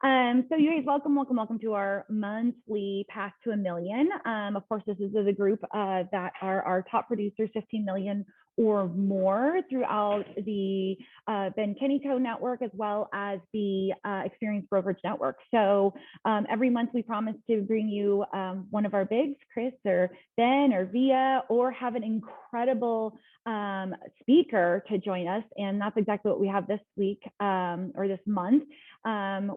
So you guys, welcome to our monthly Path to a Million. Of course, this is a group that are our top producers, 15 million or more throughout the Ben Kenny Co network, as well as the Experience Brokerage Network. So every month we promise to bring you one of our bigs, Chris or Ben or Via, or have an incredible speaker to join us. And that's exactly what we have this week or this month,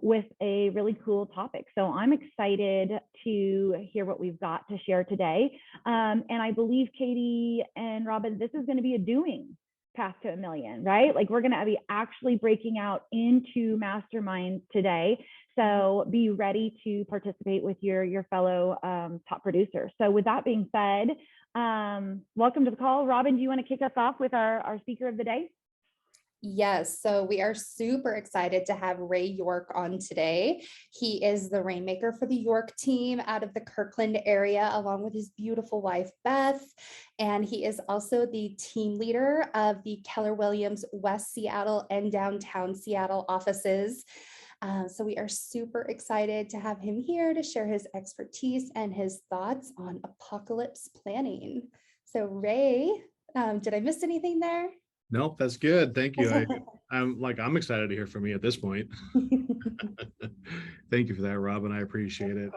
with a really cool topic. So I'm excited to hear what we've got to share today. And I believe Katie and Robin, this is going to be a doing Path to a Million, right? Like we're going to be actually breaking out into masterminds today. So be ready to participate with your fellow top producers. So with that being said, welcome to the call. Robin, do you want to kick us off with our speaker of the day? Yes, so we are super excited to have Ray York on today. He is the rainmaker for the York team out of the Kirkland area, along with his beautiful wife, Beth. And he is also the team leader of the Keller Williams West Seattle and downtown Seattle offices. So we are super excited to have him here to share his expertise and his thoughts on apocalypse planning. So Ray, did I miss anything there? Nope, that's good. Thank you. I'm excited to hear from you at this point. Thank you for that, Robin. I appreciate it.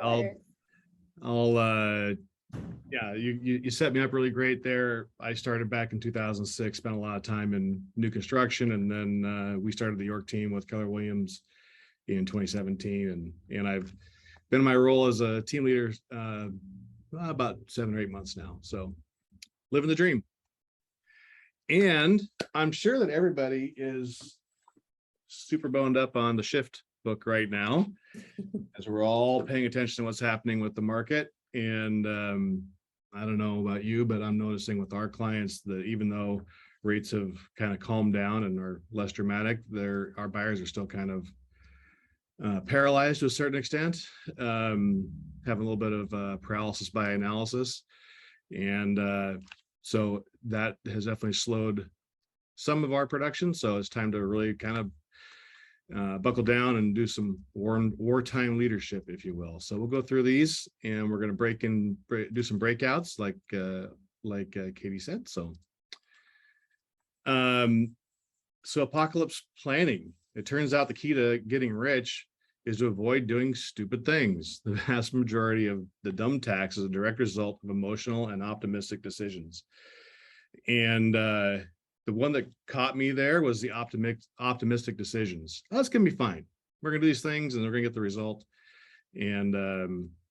Yeah, you set me up really great there. I started back in 2006, spent a lot of time in new construction, and then we started the York team with Keller Williams in 2017, and I've been in my role as a team leader about 7 or 8 months now. So living the dream. And I'm sure that everybody is super boned up on the Shift book right now, as we're all paying attention to what's happening with the market. And I don't know about you, but I'm noticing with our clients that even though rates have kind of calmed down and are less dramatic, our buyers are still kind of paralyzed to a certain extent, having a little bit of paralysis by analysis. And so that has definitely slowed some of our production. So it's time to really kind of buckle down and do some wartime leadership, if you will. So we'll go through these, and we're going to do some breakouts, like Katie said. So, so apocalypse planning. It turns out the key to getting rich is to avoid doing stupid things. The vast majority of the dumb tax is a direct result of emotional and optimistic decisions. And the one that caught me there was the optimistic decisions. That's going to be fine. We're going to do these things and we're going to get the result. And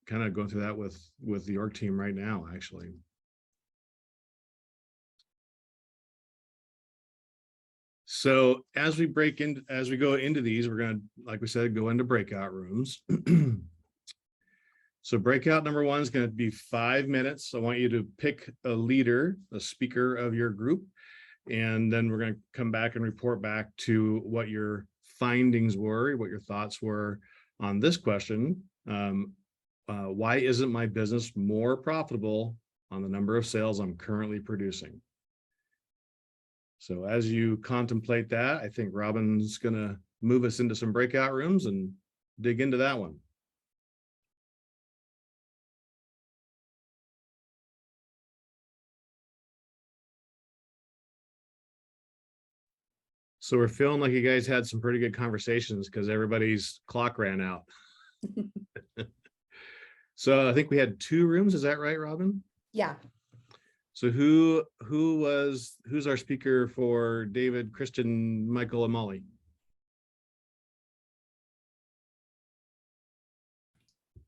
kind of going through that with the York team right now, actually. So as we go into these, we're going to, like we said, go into breakout rooms. So breakout number one is going to be 5 minutes. I want you to pick a leader, a speaker of your group, and then we're going to come back and report back to what your findings were, what your thoughts were on this question. Why isn't my business more profitable on the number of sales I'm currently producing? So as you contemplate that, I think Robin's going to move us into some breakout rooms and dig into that one. So we're feeling like you guys had some pretty good conversations because everybody's clock ran out. So I think we had 2 rooms. Is that right, Robin? Yeah. So who's our speaker for David, Kristen, Michael, and Molly?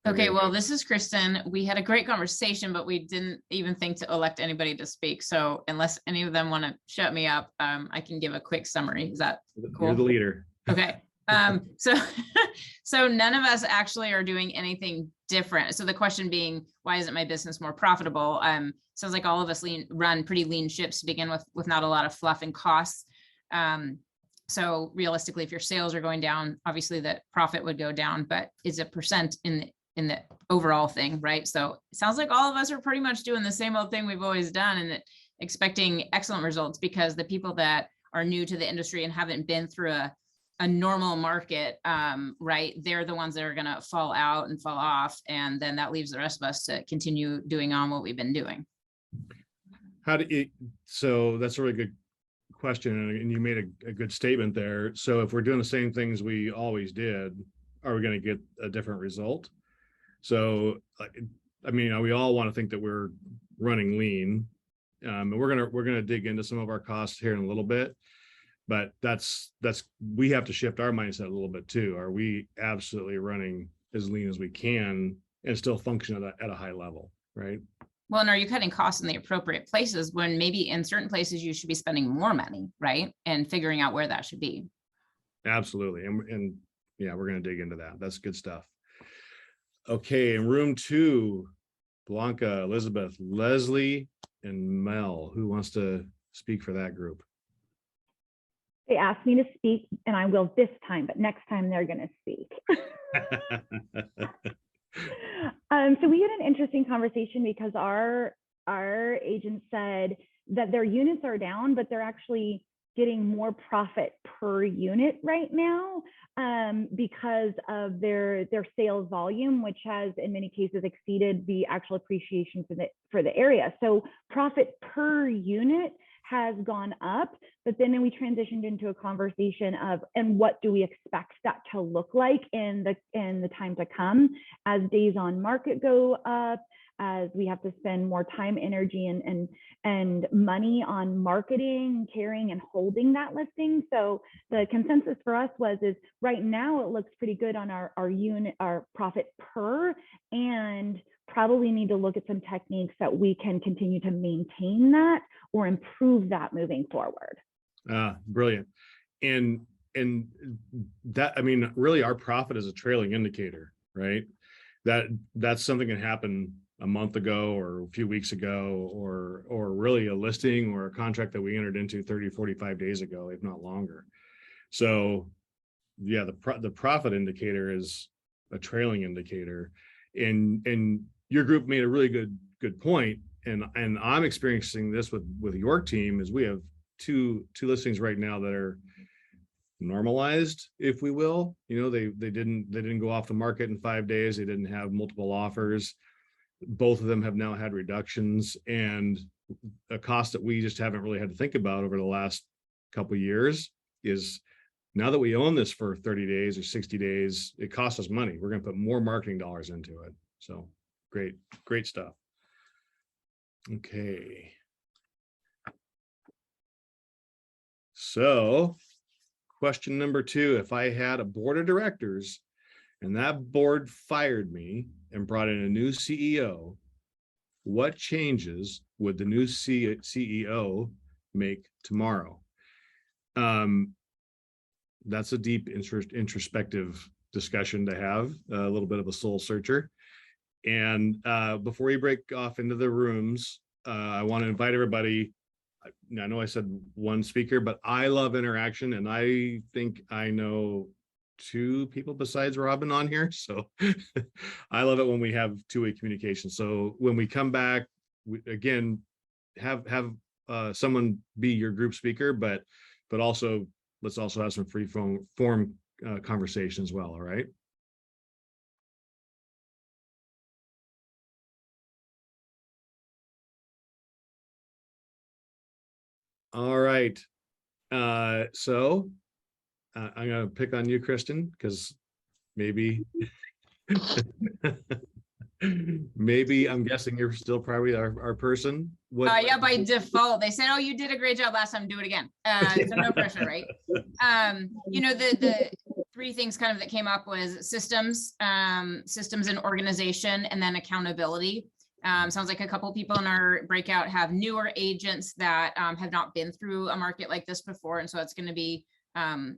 Okay, well, this is Kristen. We had a great conversation, but we didn't even think to elect anybody to speak. So unless any of them want to shut me up, I can give a quick summary. Is that cool? You're the leader. Okay. So none of us actually are doing anything different. So the question being, why isn't my business more profitable? Sounds like all of us run pretty lean ships to begin with not a lot of fluff and costs. So realistically, if your sales are going down, obviously that profit would go down, but is a percent in the overall thing, right? So it sounds like all of us are pretty much doing the same old thing we've always done and expecting excellent results, because the people that are new to the industry and haven't been through a normal market, right, they're the ones that are going to fall out and fall off. And then that leaves the rest of us to continue doing on what we've been doing. So that's a really good question. And you made a good statement there. So if we're doing the same things we always did, are we going to get a different result? So, I mean, we all want to think that we're running lean. And we're gonna dig into some of our costs here in a little bit, but we have to shift our mindset a little bit too. Are we absolutely running as lean as we can and still function at a high level, right? Well, and are you cutting costs in the appropriate places when maybe in certain places you should be spending more money, right? And figuring out where that should be. Absolutely. And yeah, we're going to dig into that. That's good stuff. Okay. In room 2, Blanca, Elizabeth, Leslie, and Mel. Who wants to speak for that group? They asked me to speak, and I will this time, but next time they're going to speak. So we had an interesting conversation because our agent said that their units are down, but they're actually getting more profit per unit right now because of their sales volume, which has in many cases exceeded the actual appreciation for the area. So profit per unit has gone up, but then we transitioned into a conversation of, and what do we expect that to look like in the time to come as days on market go up, as we have to spend more time, energy, and money on marketing, carrying, and holding that listing. So the consensus for us is right now it looks pretty good on our unit, our profit per, and probably need to look at some techniques that we can continue to maintain that or improve that moving forward. Brilliant. And that, I mean, really our profit is a trailing indicator, right? That's something that happened a month ago or a few weeks ago, or really a listing or a contract that we entered into 30, 45 days ago, if not longer. So yeah, the profit indicator is a trailing indicator. And your group made a really good point. And I'm experiencing this with your team, is we have two listings right now that are normalized, if we will. You know, they didn't go off the market in 5 days. They didn't have multiple offers. Both of them have now had reductions, and a cost that we just haven't really had to think about over the last couple of years is, now that we own this for 30 days or 60 days, it costs us money. We're going to put more marketing dollars into it. So great stuff. Okay. So question number 2, if I had a board of directors and that board fired me and brought in a new CEO, what changes would the new CEO make tomorrow? That's a deep introspective discussion to have, a little bit of a soul searcher. And before we break off into the rooms, I want to invite everybody. I know I said one speaker, but I love interaction, and I think I know 2 people besides Robin on here. So I love it when we have two-way communication. So when we come back, again, have someone be your group speaker, but also let's also have some free form conversation as well. All right. All right. So I'm going to pick on you, Kristen, because maybe I'm guessing you're still probably our person. Yeah, by default, they said, "Oh, you did a great job last time. Do it again." So no pressure, right? You know, the 3 things kind of that came up was systems and organization, and then accountability. Sounds like a couple of people in our breakout have newer agents that have not been through a market like this before, and so it's going to be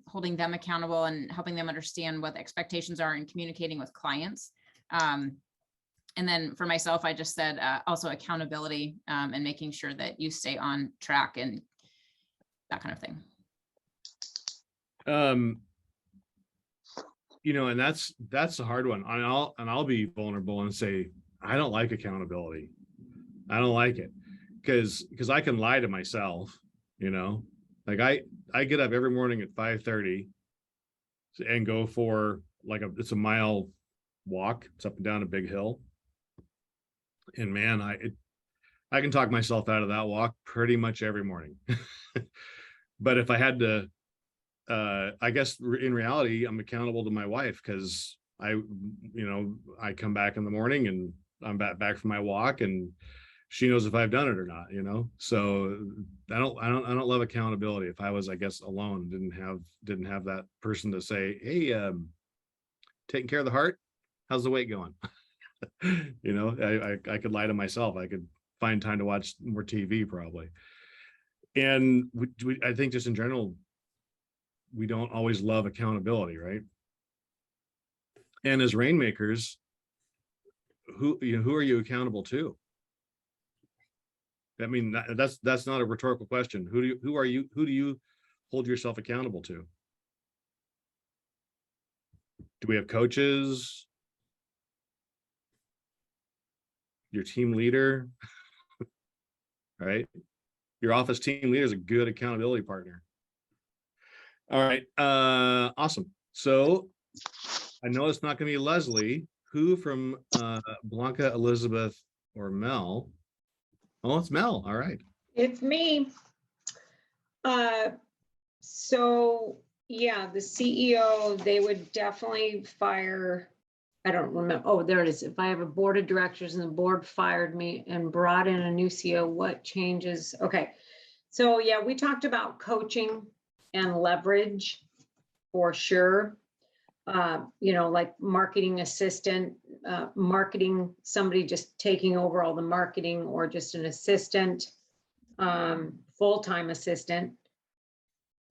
holding them accountable and helping them understand what the expectations are and communicating with clients. And then for myself, I just said also accountability and making sure that you stay on track and that kind of thing. You know, and that's a hard one. And I'll be vulnerable and say, I don't like accountability. I don't like it because I can lie to myself, you know, like I get up every morning at 5:30 and go for like it's a mile walk. It's up and down a big hill. And man, I can talk myself out of that walk pretty much every morning. But if I had to, I guess in reality, I'm accountable to my wife because I come back in the morning and I'm back from my walk, and she knows if I've done it or not, So I don't love accountability. If I was, I guess, alone, didn't have that person to say, hey, taking care of the heart, how's the weight going? I could lie to myself. I could find time to watch more TV probably. And I think just in general, we don't always love accountability, right? And as rainmakers, who are you accountable to? I mean, that's not a rhetorical question. Who do you hold yourself accountable to? Do we have coaches? Your team leader, right? Your office team leader is a good accountability partner. All right, awesome. So I know it's not going to be Leslie. Who from Blanca, Elizabeth, or Mel? Oh, it's Mel. All right. It's me. So yeah, the CEO, they would definitely fire. I don't remember. Oh, there it is. If I have a board of directors and the board fired me and brought in a new CEO, what changes? Okay. So yeah, we talked about coaching and leverage for sure. Like marketing assistant, marketing, somebody just taking over all the marketing, or just an assistant, full-time assistant.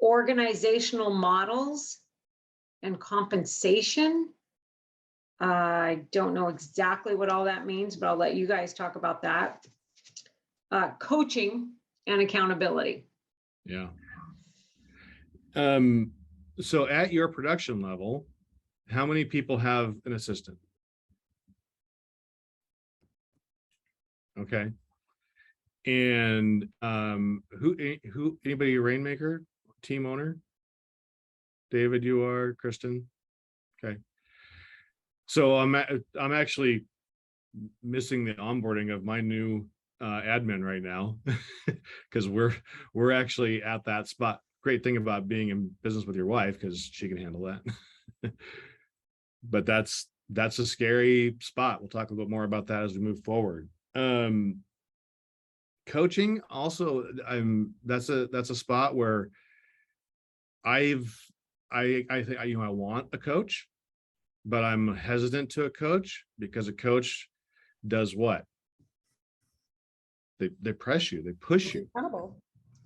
Organizational models and compensation. I don't know exactly what all that means, but I'll let you guys talk about that. Coaching and accountability. Yeah. So at your production level, how many people have an assistant? Okay. And anybody a rainmaker, team owner? David, you are. Kristen? Okay. So I'm actually missing the onboarding of my new admin right now because we're actually at that spot. Great thing about being in business with your wife, because she can handle that. But that's a scary spot. We'll talk a little bit more about that as we move forward. Coaching also, that's a spot where I think I want a coach, but I'm hesitant to a coach because a coach does what? They press you, they push you,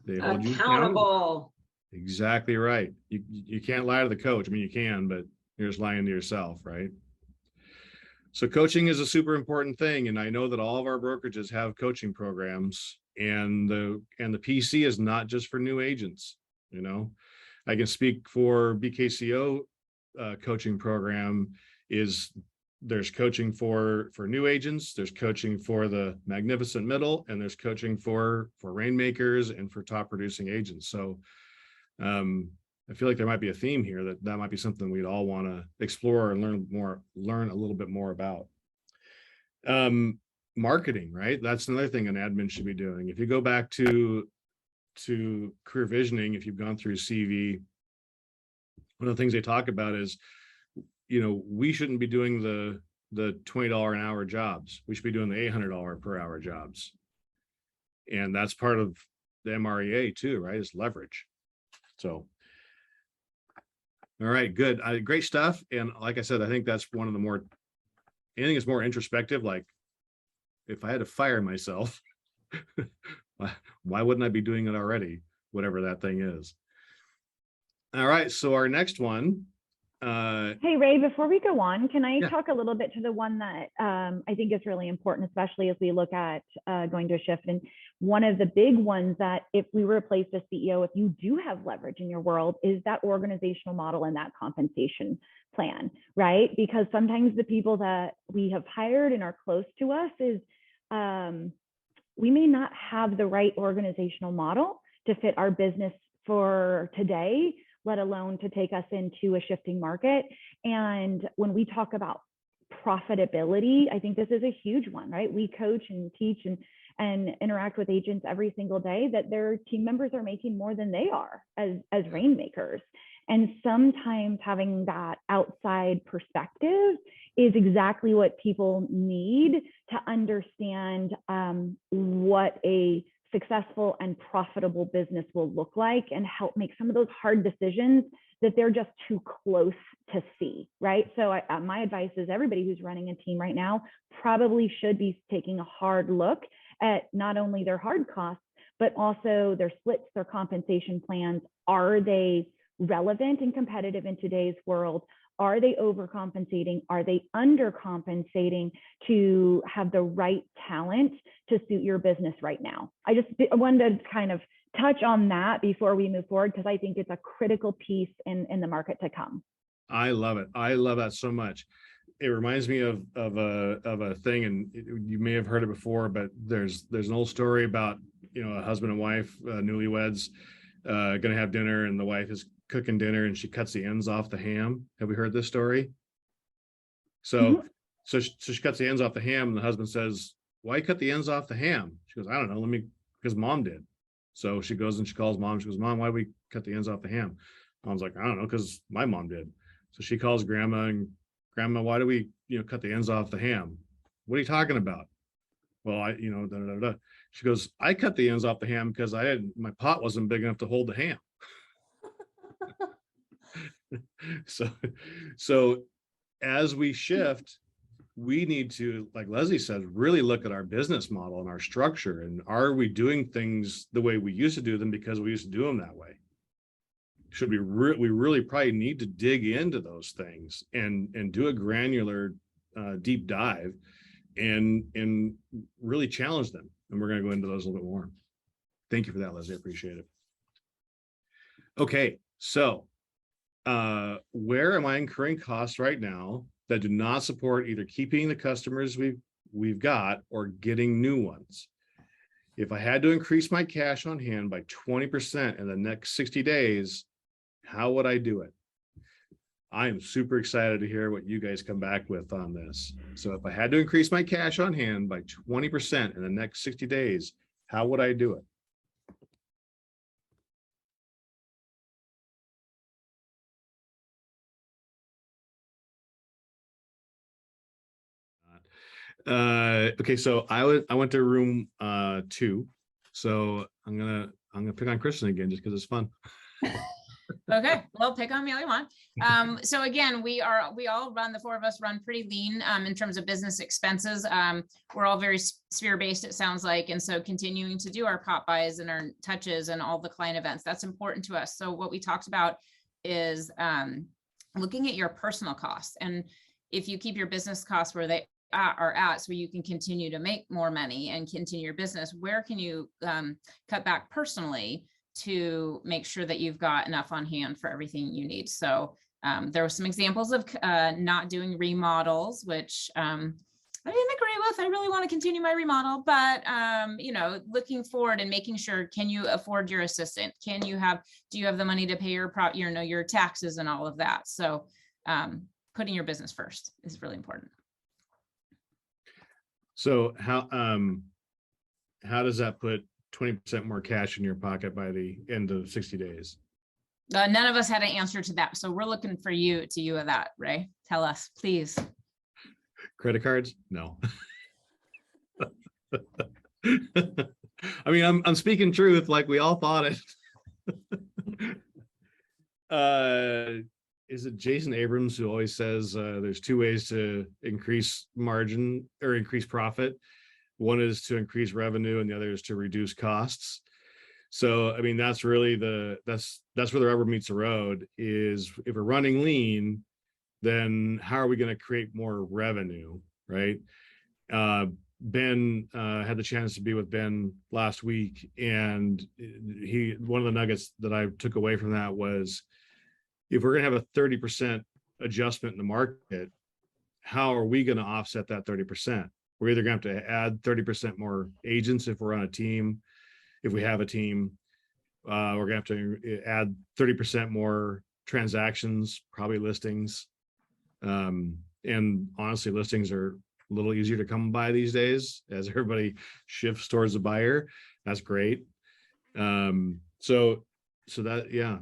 they hold you accountable. Exactly right. You can't lie to the coach. I mean, you can, but you're just lying to yourself, right? So coaching is a super important thing, and I know that all of our brokerages have coaching programs, and the PC is not just for new agents. I can speak for BKCO coaching program is there's coaching for new agents, there's coaching for the magnificent middle, and there's coaching for rainmakers and for top producing agents. So I feel like there might be a theme here that might be something we'd all want to explore and learn a little bit more about. Marketing, right? That's another thing an admin should be doing. If you go back to career visioning, if you've gone through CV, one of the things they talk about is, we shouldn't be doing the $20 an hour jobs. We should be doing the $800 per hour jobs. And that's part of the MREA too, right? Is leverage. So, all right, good. Great stuff. And like I said, I think that's one of the anything that's more introspective. Like if I had to fire myself, why wouldn't I be doing it already? Whatever that thing is. All right. So our next one. Hey, Ray, before we go on, can I Yeah. talk a little bit to the one that I think is really important, especially as we look at going to a shift? And one of the big ones that if we replace a CEO, if you do have leverage in your world, is that organizational model and that compensation plan, right? Because sometimes the people that we have hired and are close to us is we may not have the right organizational model to fit our business for today, let alone to take us into a shifting market. And when we talk about profitability, I think this is a huge one, right? We coach and teach and interact with agents every single day that their team members are making more than they are as rainmakers. And sometimes having that outside perspective is exactly what people need to understand what a successful and profitable business will look like, and help make some of those hard decisions that they're just too close to see, right? So my advice is everybody who's running a team right now probably should be taking a hard look at not only their hard costs, but also their splits, their compensation plans. Are they relevant and competitive in today's world? Are they overcompensating? Are they undercompensating to have the right talent to suit your business right now? I wanted to kind of touch on that before we move forward, because I think it's a critical piece in the market to come. I love it. I love that so much. It reminds me of a thing, and you may have heard it before, but there's an old story about, a husband and wife, newlyweds, going to have dinner, and the wife is cooking dinner and she cuts the ends off the ham. Have we heard this story? So she cuts the ends off the ham, and the husband says, "Why cut the ends off the ham?" She goes, "I don't know. Because mom did." So she goes and she calls mom. She goes, "Mom, why do we cut the ends off the ham?" Mom's like, "I don't know, because my mom did." So she calls grandma, and "Grandma, why do we, cut the ends off the ham?" "What are you talking about?" "Well, da, da, da. She goes, "I cut the ends off the ham because my pot wasn't big enough to hold the ham." So as we shift, we need to, like Leslie says, really look at our business model and our structure, and are we doing things the way we used to do them because we used to do them that way? Should we really probably need to dig into those things and do a granular deep dive and really challenge them. And we're going to go into those a little bit more. Thank you for that, Leslie. I appreciate it. Okay, so where am I incurring costs right now that do not support either keeping the customers we've got or getting new ones? If I had to increase my cash on hand by 20% in the next 60 days, how would I do it? I am super excited to hear what you guys come back with on this. So if I had to increase my cash on hand by 20% in the next 60 days, how would I do it? Okay, so I went to room 2. So I'm gonna pick on Kristen again just because it's fun. Okay, well, pick on me all you want. So again, we all run, the 4 of us run pretty lean in terms of business expenses. We're all very sphere-based, it sounds like. And so continuing to do our pop buys and our touches and all the client events, that's important to us. So what we talked about is looking at your personal costs. And if you keep your business costs where they are at, so you can continue to make more money and continue your business, where can you cut back personally to make sure that you've got enough on hand for everything you need? So there were some examples of not doing remodels, which I didn't agree with. I really want to continue my remodel, but looking forward and making sure, can you afford your assistant? Do you have the money to pay your taxes and all of that? So putting your business first is really important. So how does that put 20% more cash in your pocket by the end of 60 days? None of us had an answer to that. So we're looking for you of that, Ray. Tell us, please. Credit cards? No. I mean, I'm speaking truth, like we all thought it. Is it Jason Abrams who always says there's 2 ways to increase margin or increase profit? One is to increase revenue and the other is to reduce costs. So, I mean, that's really that's where the rubber meets the road. Is if we're running lean, then how are we going to create more revenue, right? Ben had the chance to be with Ben last week, and one of the nuggets that I took away from that was, if we're going to have a 30% adjustment in the market, how are we going to offset that 30%? We're either going to have to add 30% more agents if we're on a team, if we have a team, We're gonna have to add 30% more transactions, probably listings. And honestly, listings are a little easier to come by these days as everybody shifts towards the buyer. That's great. So that, yeah,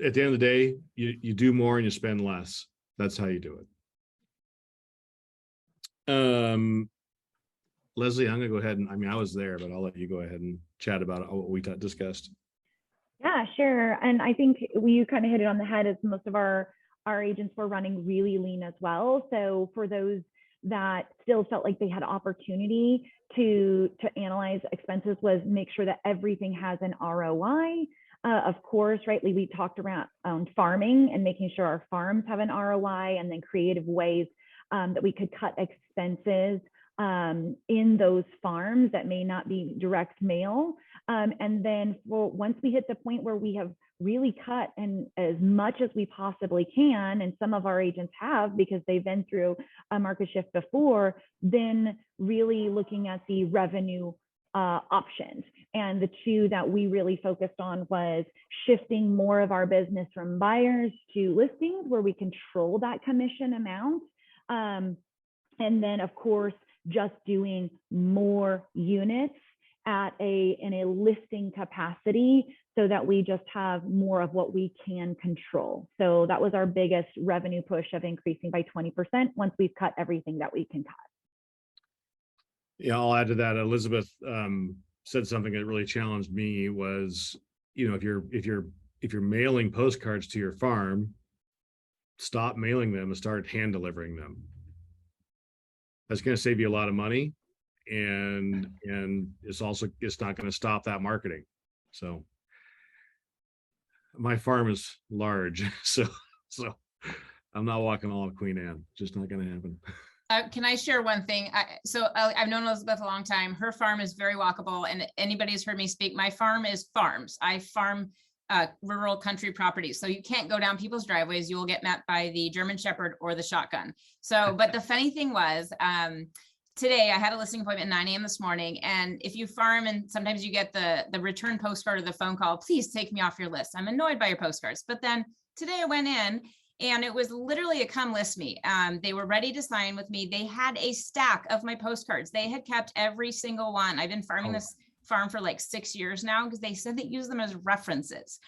at the end of the day, you do more and you spend less. That's how you do it. Leslie, I'm gonna go ahead and, I mean, I was there, but I'll let you go ahead and chat about what we discussed. Yeah, sure. And I think you kind of hit it on the head, as most of our agents were running really lean as well. So for those that still felt like they had opportunity to analyze expenses, was make sure that everything has an ROI. Of course, rightly, we talked around farming and making sure our farms have an ROI, and then creative ways that we could cut expenses in those farms that may not be direct mail. And then once we hit the point where we have really cut and as much as we possibly can, and some of our agents have because they've been through a market shift before, then really looking at the revenue options. And the two that we really focused on was shifting more of our business from buyers to listings, where we control that commission amount. And then, of course, just doing more units in a listing capacity, so that we just have more of what we can control. So that was our biggest revenue push, of increasing by 20% once we've cut everything that we can cut. Yeah, I'll add to that. Elizabeth said something that really challenged me was, if you're mailing postcards to your farm, stop mailing them and start hand delivering them. That's going to save you a lot of money, and it's not going to stop that marketing. So my farm is large, so I'm not walking all of Queen Anne. Just not going to happen. Can I share one thing? I've known Elizabeth a long time. Her farm is very walkable, and anybody who's heard me speak, my farm is farms. I farm rural country properties. So you can't go down people's driveways. You will get met by the German Shepherd or the shotgun. So, but the funny thing was, today I had a listing appointment at 9 a.m. this morning. And if you farm, and sometimes you get the return postcard or the phone call, please take me off your list. I'm annoyed by your postcards. But then today I went in, and it was literally a come list me. They were ready to sign with me. They had a stack of my postcards. They had kept every single one. I've been farming this farm for like 6 years now, because they said they use them as references.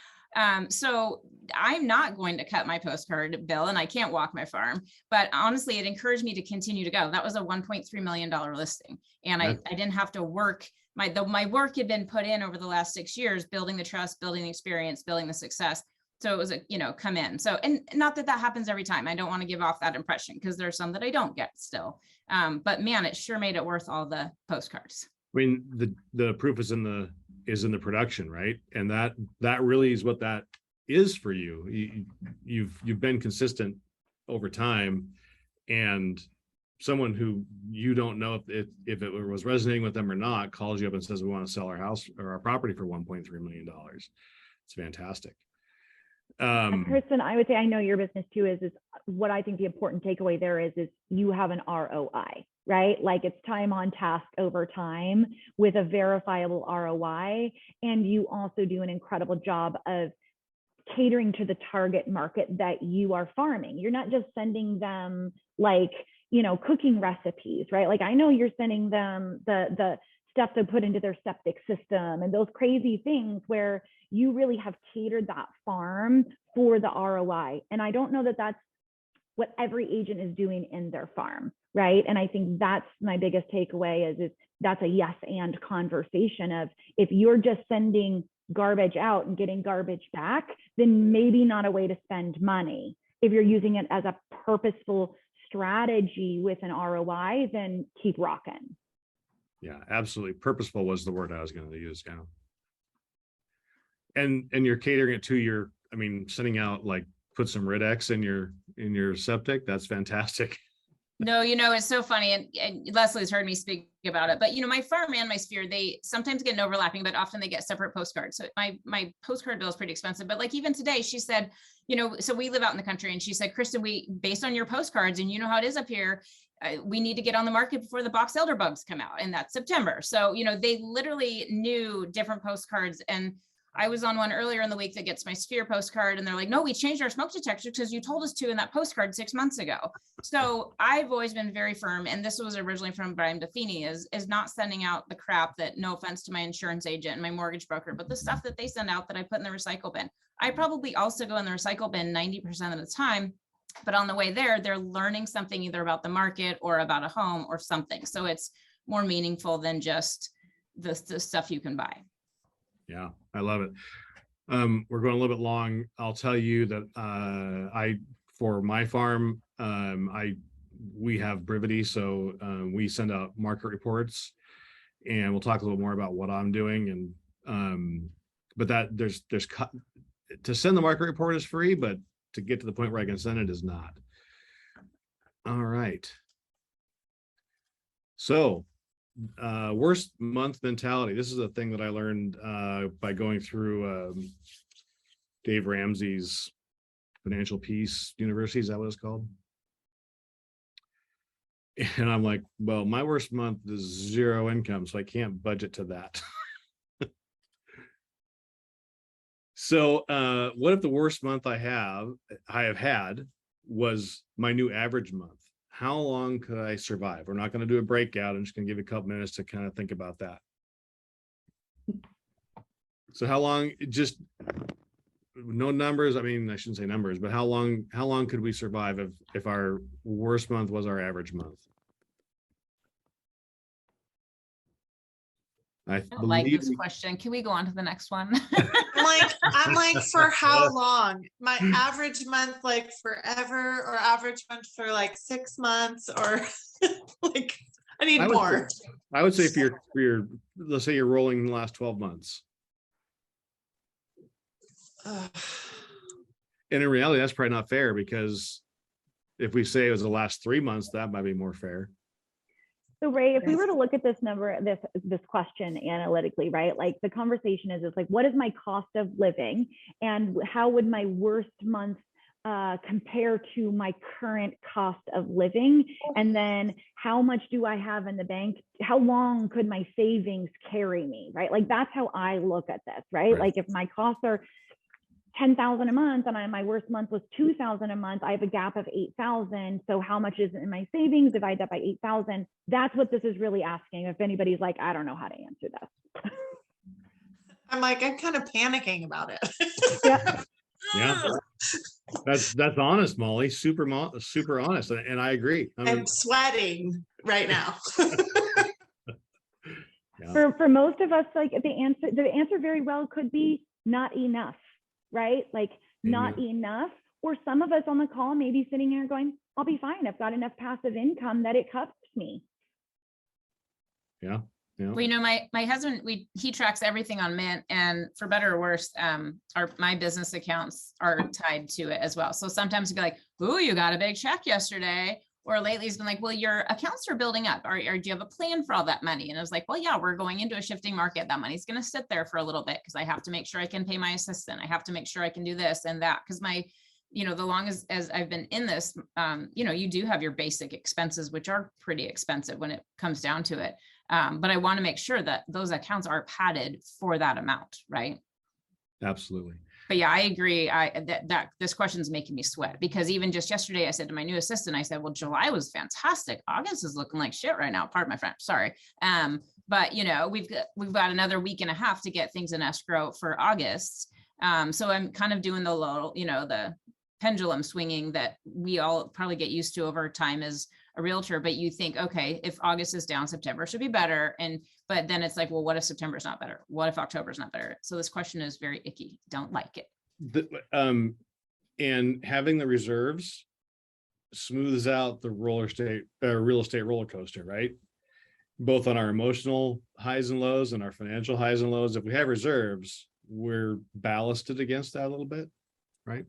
So I'm not going to cut my postcard bill, and I can't walk my farm, but honestly, it encouraged me to continue to go. That was a $1.3 million listing. And I didn't have to work. My work had been put in over the last 6 years, building the trust, building the experience, building the success. So it was come in. So, and not that happens every time. I don't want to give off that impression, because there's some that I don't get still. But man, it sure made it worth all the postcards. I mean, the proof is in the production, right? And that really is what that is for you. You've been consistent over time, and someone who you don't know if it was resonating with them or not calls you up and says, we want to sell our house or our property for $1.3 million. It's fantastic. Kristen, I would say, I know your business too is what I think the important takeaway there is you have an ROI, right? Like, it's time on task over time with a verifiable ROI. And you also do an incredible job of catering to the target market that you are farming. You're not just sending them like, cooking recipes, right? Like, I know you're sending them the stuff to put into their septic system and those crazy things where you really have catered that farm for the ROI. And I don't know that that's what every agent is doing in their farm, right? And I think that's my biggest takeaway is that's a yes and conversation of, if you're just sending garbage out and getting garbage back, then maybe not a way to spend money. If you're using it as a purposeful strategy with an ROI, then keep rocking. Yeah, absolutely. Purposeful was the word I was going to use. Yeah. And you're catering it to sending out, like, put some Red X in your septic. That's fantastic. No, it's so funny. And Leslie's heard me speak about it, but my farm and my sphere, they sometimes get an overlapping, but often they get separate postcards. So my postcard bill is pretty expensive, but like even today, she said, so we live out in the country, and she said, Kristen, based on your postcards, and you know how it is up here, we need to get on the market before the box elder bugs come out, and that's September. So, they literally knew different postcards. And I was on one earlier in the week that gets my Sphere postcard, and they're like, no, we changed our smoke detector because you told us to in that postcard 6 months ago. So I've always been very firm, and this was originally from Brian Buffini, is not sending out the crap that, no offense to my insurance agent and my mortgage broker, but the stuff that they send out that I put in the recycle bin. I probably also go in the recycle bin 90% of the time, but on the way there, they're learning something either about the market or about a home or something. So it's more meaningful than just the stuff you can buy. Yeah, I love it. We're going a little bit long. I'll tell you that for my farm, we have Brivity, so we send out market reports, and we'll talk a little more about what I'm doing. And but that there's to send the market report is free, but to get to the point where I can send it is not. All right. So worst month mentality. This is a thing that I learned by going through Dave Ramsey's Financial Peace University. Is that what it's called? And I'm like, well, my worst month is 0 income, so I can't budget to that. So what if the worst month I have had was my new average month? How long could I survive? We're not going to do a breakout. I'm just going to give you a couple minutes to kind of think about that. So how long, just no numbers. I mean, I shouldn't say numbers, but how long could we survive if our worst month was our average month? I don't like this question. Can we go on to the next one? I'm like, for how long? My average month, like forever, or average month for like 6 months, or like, I need more. I would say for your, let's say you're rolling the last 12 months. And in reality, that's probably not fair, because if we say it was the last 3 months, that might be more fair. So Ray, if we were to look at this number, this question analytically, right? Like the conversation is like, what is my cost of living, and how would my worst month compare to my current cost of living? And then how much do I have in the bank? How long could my savings carry me, right? Like that's how I look at this, right? Like if my costs are 10,000 a month and my worst month was 2,000 a month, I have a gap of 8,000. So how much is in my savings? Divide that by 8,000. That's what this is really asking. If anybody's like, I don't know how to answer this. I'm like, I'm kind of panicking about it. Yeah. That's honest, Molly. Super honest. And I agree. I'm sweating right now. Yeah. For most of us, like the answer very well could be not enough. Right? Like not enough. Or some of us on the call may be sitting here going, I'll be fine. I've got enough passive income that it covers me. Yeah. Yeah. Well, you know, my husband, he tracks everything on Mint, and for better or worse, my business accounts are tied to it as well. So sometimes he'd be like, ooh, you got a big check yesterday. Or lately he's been like, well, your accounts are building up. Or do you have a plan for all that money? And I was like, well, yeah, we're going into a shifting market. That money's going to sit there for a little bit because I have to make sure I can pay my assistant. I have to make sure I can do this and that. Because the long as I've been in this, you do have your basic expenses, which are pretty expensive when it comes down to it. But I want to make sure that those accounts are padded for that amount, right? Absolutely. But yeah, I agree. That this question is making me sweat, because even just yesterday, I said to my new assistant, I said, well, July was fantastic. August is looking like shit right now. Pardon my French, sorry. But we've got another week and a half to get things in escrow for August. So I'm kind of doing the little, the pendulum swinging that we all probably get used to over time as a realtor. But you think, okay, if August is down, September should be better. But then it's like, well, what if September is not better? What if October is not better? So this question is very icky. Don't like it. And having the reserves smooths out the real estate roller coaster, right? Both on our emotional highs and lows and our financial highs and lows. If we have reserves, we're ballasted against that a little bit, right?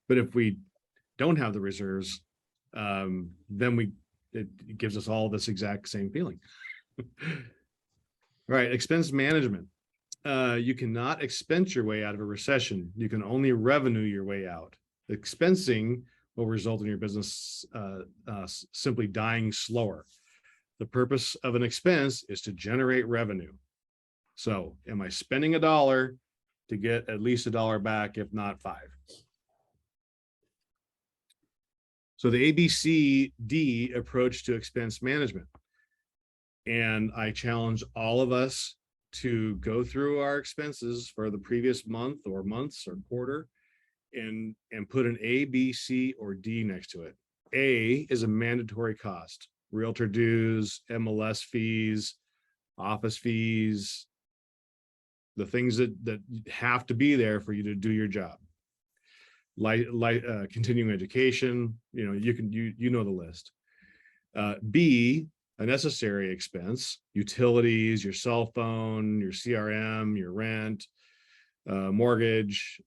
But if we don't have the reserves, then it gives us all this exact same feeling. Right, expense management. You cannot expense your way out of a recession. You can only revenue your way out. Expensing will result in your business simply dying slower. The purpose of an expense is to generate revenue. So am I spending $1 to get at least $1 back, if not 5. So the ABCD approach to expense management. And I challenge all of us to go through our expenses for the previous month or months or quarter and put an A, B, C, or D next to it. A is a mandatory cost: realtor dues, MLS fees, office fees, the things that have to be there for you to do your job. Continuing education, you know the list. B, a necessary expense: utilities, your cell phone, your CRM, your rent, mortgage,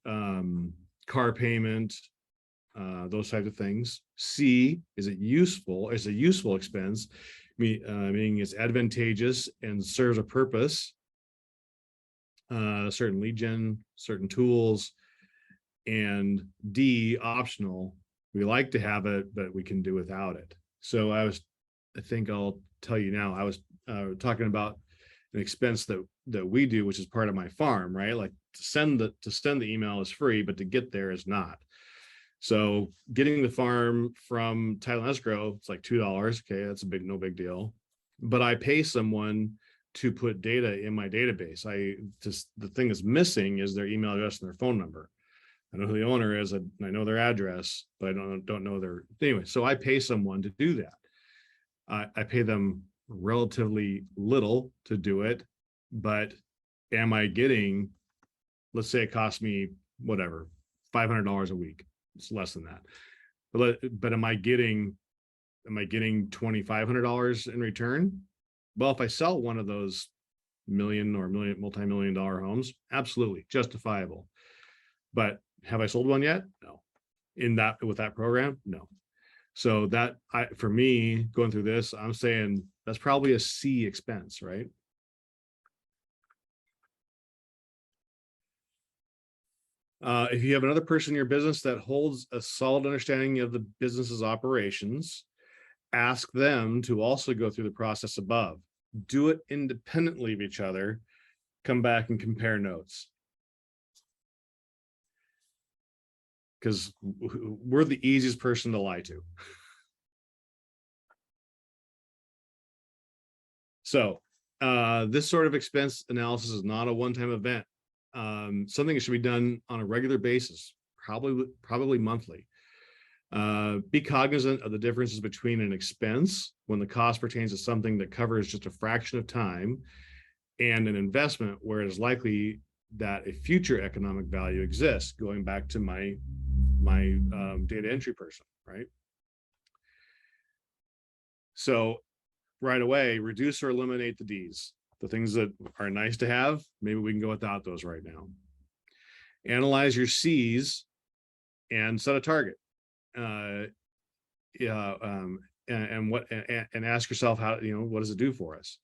car payment, those types of things. C is a useful expense, meaning it's advantageous and serves a purpose, certain lead gen, certain tools. And D, optional. We like to have it, but we can do without it. So I think I'll tell you now, I was talking about an expense that we do, which is part of my farm, right? Like to send the email is free, but to get there is not. So getting the farm from title and escrow, it's like $2. Okay, that's no big deal. But I pay someone to put data in my database. The thing that's missing is their email address and their phone number. I know who the owner is, I know their address, but I don't know their, anyway, so I pay someone to do that. I pay them relatively little to do it, but am I getting, let's say it costs me whatever, $500 a week. It's less than that. But am I getting $2,500 in return? Well, if I sell one of those multi-million-dollar homes, absolutely justifiable. But have I sold one yet? No. With that program? No. So for me, going through this, I'm saying that's probably a C expense, right? If you have another person in your business that holds a solid understanding of the business's operations, ask them to also go through the process above. Do it independently of each other. Come back and compare notes. Because we're the easiest person to lie to. So this sort of expense analysis is not a one-time event. Something that should be done on a regular basis, probably monthly. Be cognizant of the differences between an expense when the cost pertains to something that covers just a fraction of time and an investment where it is likely that a future economic value exists, going back to my data entry person, right? So right away, reduce or eliminate the D's. The things that are nice to have, maybe we can go without those right now. Analyze your C's and set a target. And ask yourself what does it do for us?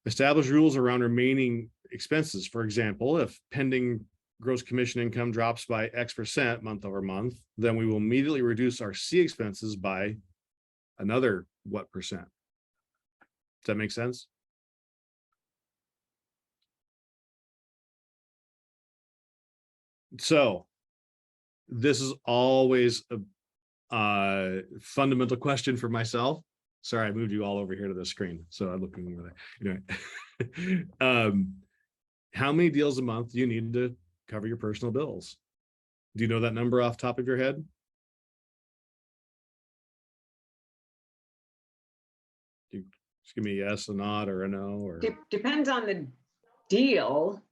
Establish rules around remaining expenses. For example, if pending gross commission income drops by X% month over month, then we will immediately reduce our C expenses by another what percent? Does that make sense? So this is always a fundamental question for myself. Sorry, I moved you all over here to the screen, so I'm looking over there. Anyway, how many deals a month do you need to cover your personal bills? Do you know that number off the top of your head? Just give me a yes, a nod, or a no, or Depends on the deal.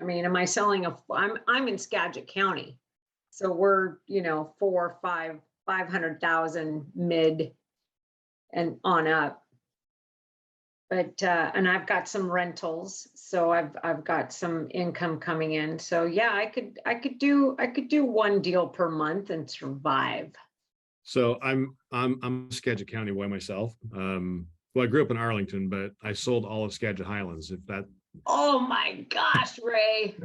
I mean, am I selling I'm in Skagit County, so we're 500,000 mid and on up. But and I've got some rentals, so I've got some income coming in. So yeah, I could do one deal per month and survive. So I'm Skagit County boy myself. Well, I grew up in Arlington, but I sold all of Skagit Highlands. If that. Oh my gosh, Ray!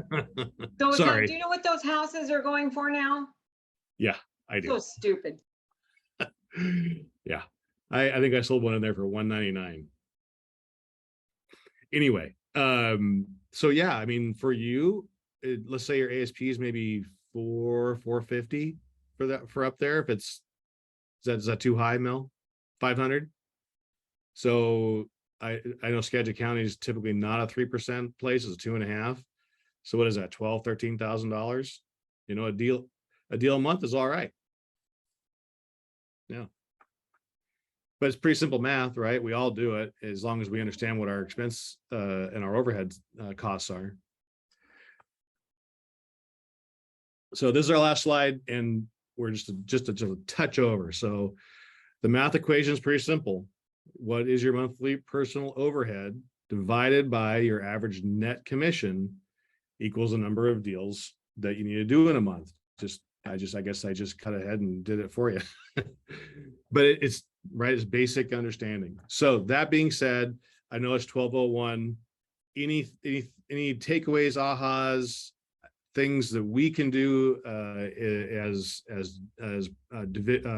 Sorry. Do you know what those houses are going for now? Yeah, I do. So stupid. Yeah, I think I sold one in there for $199. Anyway, so yeah, I mean, for you, let's say your ASP is maybe 450 for that, for up there. If it's, is that too high, Mel? 500. So I know Skagit County is typically not a 3% place, it's a 2.5. So what is that? $12,000-$13,000. You know, a deal a month is all right. Yeah. But it's pretty simple math, right? We all do it as long as we understand what our expense and our overhead costs are. So this is our last slide, and we're just a touch over. So the math equation is pretty simple. What is your monthly personal overhead divided by your average net commission equals the number of deals that you need to do in a month. I guess I just cut ahead and did it for you. But it's right, it's basic understanding. So that being said, I know it's 12:01. Any takeaways, ahas, things that we can do as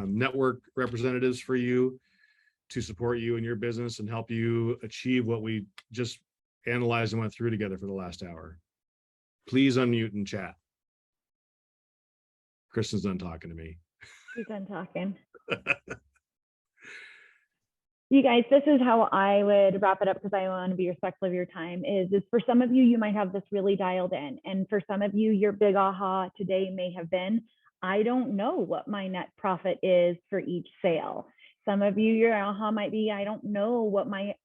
network representatives for you to support you in your business and help you achieve what we just analyzed and went through together for the last hour? Please unmute and chat. Kristen's done talking to me. He's done talking. You guys, this is how I would wrap it up, because I want to be respectful of your time. Is for some of you, you might have this really dialed in. And for some of you, your big aha today may have been, I don't know what my net profit is for each sale. Some of you, your aha might be, I don't know what my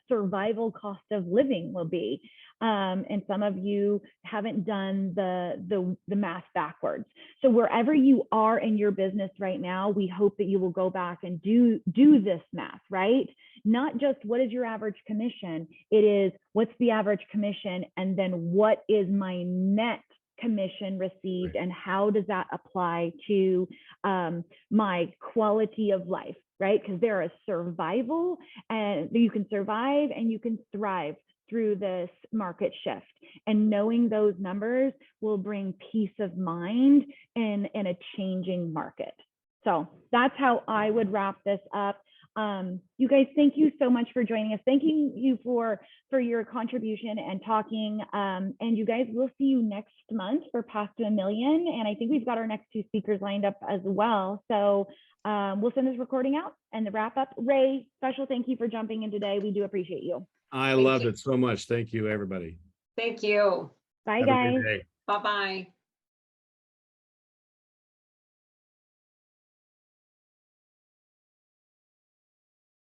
survival cost of living will be. And some of you haven't done the math backwards. So wherever you are in your business right now, we hope that you will go back and do this math, right? Not just what is your average commission, it is what's the average commission, and then what is my net commission received, and how does that apply to my quality of life, right? Because there is survival, and you can survive and you can thrive through this market shift. And knowing those numbers will bring peace of mind in a changing market. So that's how I would wrap this up. You guys, thank you so much for joining us. Thanking you for your contribution and talking. And you guys, we'll see you next month for Path to a Million. And I think we've got our next 2 speakers lined up as well. So we'll send this recording out and the wrap up. Ray, special thank you for jumping in today. We do appreciate you. I loved it so much. Thank you, everybody. Thank you. Bye, Have a guys. good day. Bye-bye.